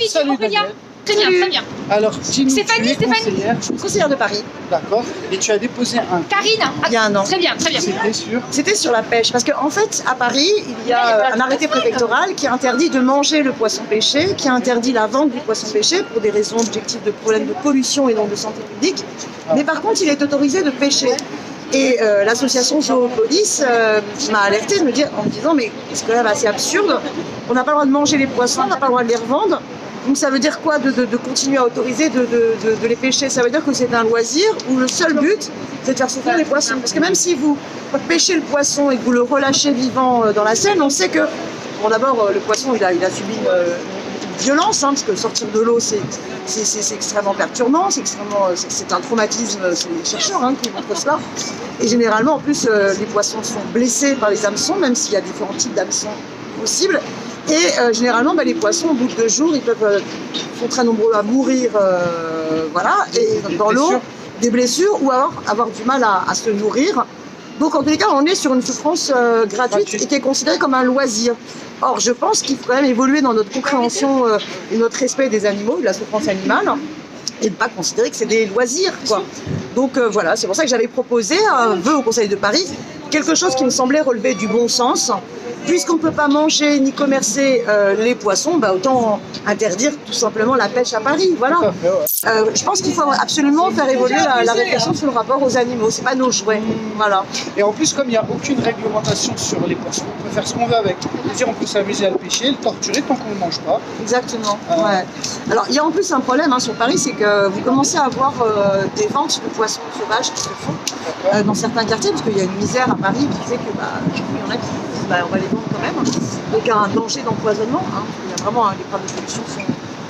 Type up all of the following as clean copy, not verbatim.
Salut Aurélia. Daniel. Très bien, très bien. Alors, dis-nous, Stéphanie, tu es conseillère, Conseillère de Paris, d'accord, et tu as déposé un... Karine. il y a un an. Très bien, très bien. C'était sûr. C'était sur la pêche, parce qu'en fait, à Paris, il y a un arrêté préfectoral qui interdit de manger le poisson pêché, qui interdit la vente du poisson pêché pour des raisons objectives de problèmes de pollution et donc de santé publique. Mais par contre, il est autorisé de pêcher. Et l'association Zoopolis m'a alertée en me disant mais c'est quand même assez absurde, on n'a pas le droit de manger les poissons, on n'a pas le droit de les revendre. Donc ça veut dire quoi de continuer à autoriser de les pêcher? Ça veut dire que c'est un loisir où le seul but c'est de faire souffrir les poissons. Parce que même si vous pêchez le poisson et que vous le relâchez vivant dans la Seine, on sait que, bon d'abord le poisson il a subi une violence, hein, parce que sortir de l'eau c'est extrêmement perturbant, c'est un traumatisme, c'est les chercheurs qui montrent cela. Et généralement en plus les poissons sont blessés par les hameçons, même s'il y a différents types d'hameçons possibles. Et généralement, les poissons, au bout de 2 jours, ils sont très nombreux à mourir voilà, et dans l'eau, des blessures, ou alors avoir du mal à se nourrir. Donc en tous les cas, on est sur une souffrance gratuite et qui est considérée comme un loisir. Or, je pense qu'il faut quand même évoluer dans notre compréhension et notre respect des animaux, de la souffrance animale, et ne pas considérer que c'est des loisirs, quoi. Donc voilà, c'est pour ça que j'avais proposé un vœu au Conseil de Paris, quelque chose qui me semblait relever du bon sens. Puisqu'on ne peut pas manger ni commercer les poissons, autant interdire tout simplement la pêche à Paris. Voilà. Je pense qu'il faut absolument faire évoluer la réflexion sur le rapport aux animaux. C'est pas nos jouets. Voilà. Et en plus, comme il n'y a aucune réglementation sur les poissons, on peut faire ce qu'on veut avec. C'est-à-dire, on peut s'amuser à le pêcher, le torturer tant qu'on ne le mange pas. Exactement. Ouais. Alors, il y a en plus un problème sur Paris, c'est que vous commencez à avoir des ventes de poissons sauvages qui se font dans certains quartiers, parce qu'il y a une misère à Paris qui fait que il y en a qui on va les vendre quand même. Donc il y a un danger d'empoisonnement. Il y a vraiment les problèmes de pollution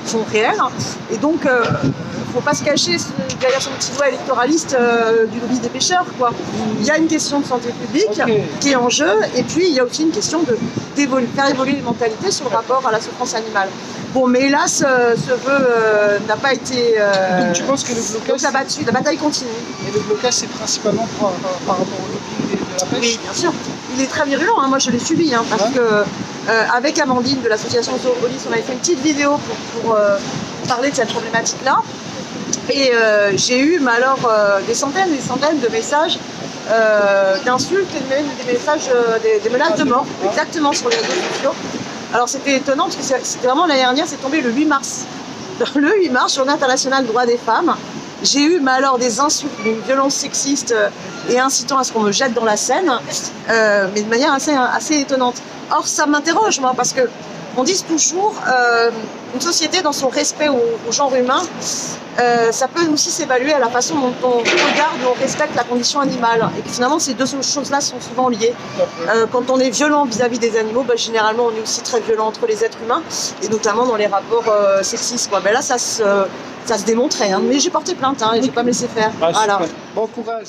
sont réels. Et donc il ne faut pas se cacher derrière son petit doigt électoraliste du lobby des pêcheurs, quoi. Il y a une question de santé publique qui est en jeu, et puis il y a aussi une question de faire évoluer les mentalités sur le rapport à la souffrance animale. Bon, mais hélas, ce vœu n'a pas été... Donc tu penses que le blocage... Donc la bataille continue. Et le blocage, c'est principalement par rapport au lobby de la pêche? Oui, bien sûr. Il est très virulent, moi je l'ai subi, parce que avec Amandine de l'association Zoopolis, on avait fait une petite vidéo pour parler de cette problématique-là. Et j'ai eu des centaines et des centaines de messages d'insultes et même des messages, des menaces de mort, exactement sur les réseaux sociaux. Alors c'était étonnant parce que c'était vraiment l'année dernière, c'est tombé le 8 mars. Le 8 mars, Journée internationale des droits des femmes. J'ai eu des insultes, une violence sexiste et incitant à ce qu'on me jette dans la Seine, mais de manière assez étonnante. Or, ça m'interroge, moi, parce que on dit toujours une société dans son respect au genre humain, ça peut aussi s'évaluer à la façon dont on regarde ou on respecte la condition animale. Et que finalement, ces deux choses-là sont souvent liées. Quand on est violent vis-à-vis des animaux, généralement, on est aussi très violent entre les êtres humains, et notamment dans les rapports sexistes, quoi. Là, ça se démontrait, mais j'ai porté plainte et je ne vais pas me laisser faire. Voilà. Bon courage.